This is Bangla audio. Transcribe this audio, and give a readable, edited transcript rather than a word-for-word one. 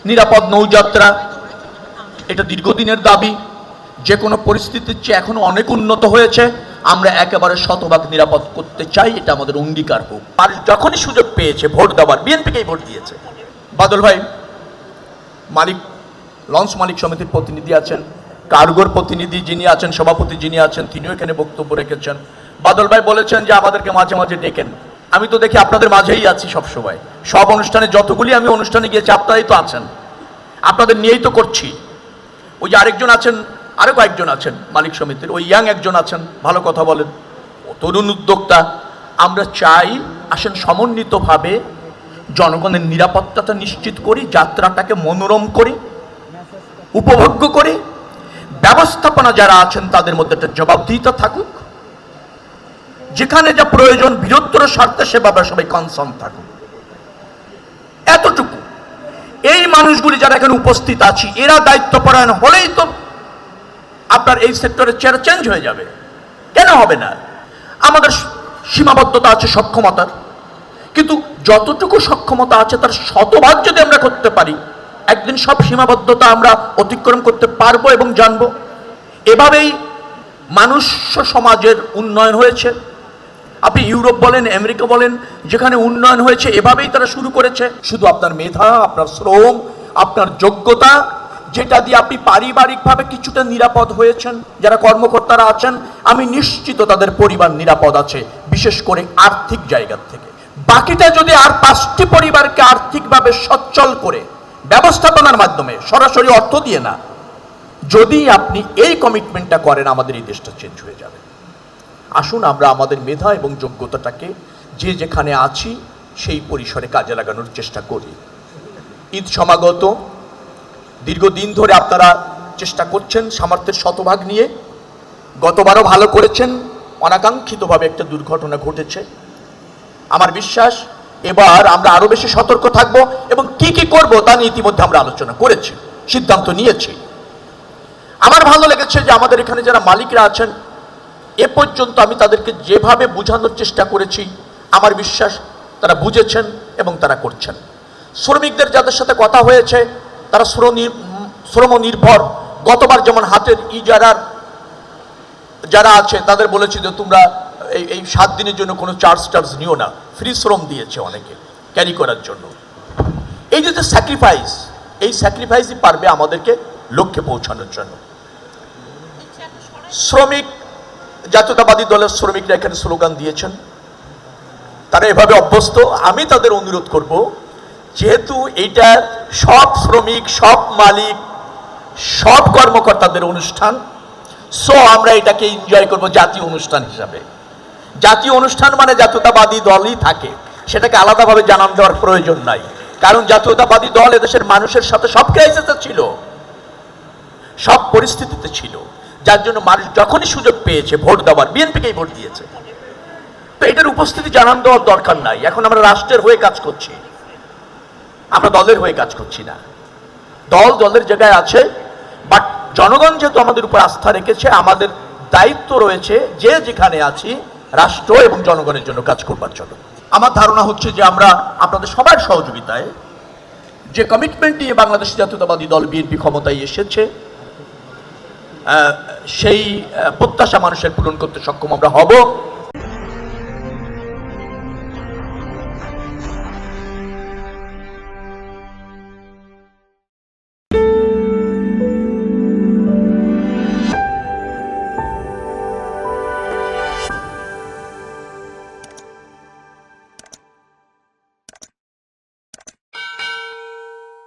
নিরাপদ নৌযাত্রা, এটা দীর্ঘদিনের দাবি। যে কোনো পরিস্থিতির চেয়ে এখনো অনেক উন্নত হয়েছে। আমরা একেবারে শতভাগ নিরাপদ করতে চাই, এটা আমাদের অঙ্গীকার হোক। আর যখনই সুযোগ পেয়েছে ভোট দেওয়ার, বিএনপিকেই ভোট দিয়েছে। বাদল ভাই মালিক, লঞ্চ মালিক সমিতির প্রতিনিধি আছেন, কার্গোর প্রতিনিধি যিনি আছেন, সভাপতি যিনি আছেন, তিনিও এখানে বক্তব্য রেখেছেন। বাদল ভাই বলেছেন যে আমাদেরকে মাঝে মাঝে ডেকেন। আমি তো দেখি আপনাদের মাঝেই আছি সবসময়, সব অনুষ্ঠানে, যতগুলি আমি অনুষ্ঠানে গিয়েছি আপনারাই তো আছেন, আপনাদের নিয়েই তো করছি। ওই যে আরেকজন আছেন, আরো কয়েকজন আছেন মালিক সমিতির, ওই ইয়াং একজন আছেন, ভালো কথা বলেন, তরুণ উদ্যোক্তা। আমরা চাই আসেন সমন্বিতভাবে জনগণের নিরাপত্তাটা নিশ্চিত করি, যাত্রাটাকে মনোরম করি, উপভোগ্য করি। ব্যবস্থাপনা যারা আছেন তাদের মধ্যে একটা জবাবদিহিতা থাকুক, যেখানে যা প্রয়োজন বৃহত্তর স্বার্থে সেভাবে সবাই কনসার্ন থাকুক, এতটুকু। এই মানুষগুলি যারা এখানে উপস্থিত আছি, এরা দায়িত্বপরায়ণ হলেই তো আপনার এই সেক্টরের চেহারা চেঞ্জ হয়ে যাবে। কেন হবে না? আমাদের সীমাবদ্ধতা আছে সক্ষমতার, কিন্তু যতটুকু সক্ষমতা আছে তার শতভাগ যদি আমরা করতে পারি, একদিন সব সীমাবদ্ধতা আমরা অতিক্রম করতে পারবো এবং জানবো। এভাবেই মানুষ সমাজের উন্নয়ন হয়েছে। আপনি ইউরোপ বলেন, আমেরিকা বলেন, যেখানে উন্নয়ন হয়েছে এভাবেই তারা শুরু করেছে। শুধু আপনার মেধা, আপনার শ্রম, আপনার যোগ্যতা, যেটা দিয়ে আপনি পারিবারিকভাবে কিছুটা নিরাপদ হয়েছেন, যারা কর্মকর্তারা আছেন, আমি নিশ্চিত তাদের পরিবার নিরাপদ আছে, বিশেষ করে আর্থিক জায়গা থেকে। বাকিটা যদি আর 5টি পরিবারকে আর্থিকভাবে সচ্ছল করে ব্যবস্থাপনার মাধ্যমে, সরাসরি অর্থ দিয়ে না, যদি আপনি এই কমিটমেন্টটা করেন, আমাদের এই দেশটা চেঞ্জ হয়ে যাবে। আসুন আমরা আমাদের মেধা এবং যোগ্যতাটাকে যে যেখানে আছি সেই পরিসরে কাজে লাগানোর চেষ্টা করি। ঈদ সমাগত, দীর্ঘদিন ধরে আপনারা চেষ্টা করছেন সামর্থ্যের শতভাগ নিয়ে। গতবারও ভালো করেছেন, অনাকাঙ্ক্ষিতভাবে একটা দুর্ঘটনা ঘটেছে। আমার বিশ্বাস এবার আমরা আরো বেশি সতর্ক থাকব এবং কি কি করব তা নিয়ে ইতিমধ্যে আমরা আলোচনা করেছি, সিদ্ধান্ত নিয়েছি। আমার ভালো লেগেছে যে আমাদের এখানে যারা মালিকরা আছেন, এ পর্যন্ত আমি তাদেরকে যেভাবে বোঝানোর চেষ্টা করেছি, আমার বিশ্বাস তারা বুঝেছেন এবং তারা করছেন। শ্রমিকদের যাদের সাথে কথা হয়েছে তারা শ্রম নির্ভর। গতবার যেমন হাতের ইজারার যারা আছে তাদের বলেছি যে তোমরা এই 7 দিনের জন্য কোনো চার্জ নিও না, ফ্রি শ্রম দিয়েছে অনেকে ক্যারি করার জন্য। এই যে স্যাক্রিফাইস, এই স্যাক্রিফাইসই পারবে আমাদেরকে লক্ষ্যে পৌঁছানোর জন্য। শ্রমিক জাতীয়তাবাদী দলের শ্রমিকরা এখানে স্লোগান দিয়েছেন, তারা এভাবে অভ্যস্ত। আমি তাদের অনুরোধ করব, যেহেতু এইটা সব শ্রমিক, সব মালিক, সব কর্মকর্তাদের অনুষ্ঠান, সো আমরা এটাকে এনজয় করব জাতীয় অনুষ্ঠান হিসাবে। জাতীয় অনুষ্ঠান মানে জাতীয়তাবাদী দলই থাকে, সেটাকে আলাদাভাবে জানান দেওয়ার প্রয়োজন নাই। কারণ জাতীয়তাবাদী দল এদেশের মানুষের সাথে সব ক্রাইসিসে ছিল, সব পরিস্থিতিতে ছিল, যার জন্য মানুষ যখনই সুযোগ পেয়েছে ভোট দেওয়ার, বিএনপিকেই ভোট দিয়েছে। তো এটার উপস্থিতি জানান দেওয়ার দরকার নাই। এখন আমরা রাষ্ট্রের হয়ে কাজ করছি, আমরা দলের হয়ে কাজ করছি না। দল দলের জায়গায় আছে, বাট জনগণ যেহেতু আমাদের উপর আস্থা রেখেছে, আমাদের দায়িত্ব রয়েছে যে যেখানে আছি রাষ্ট্র এবং জনগণের জন্য কাজ করবার জন্য। আমার ধারণা হচ্ছে যে আমরা আপনাদের সবার সহযোগিতায় যে কমিটমেন্ট নিয়ে বাংলাদেশ জাতীয়তাবাদী দল বিএনপি ক্ষমতায় এসেছে, সেই প্রত্যাশা মানুষের পূরণ করতে সক্ষম আমরা হব।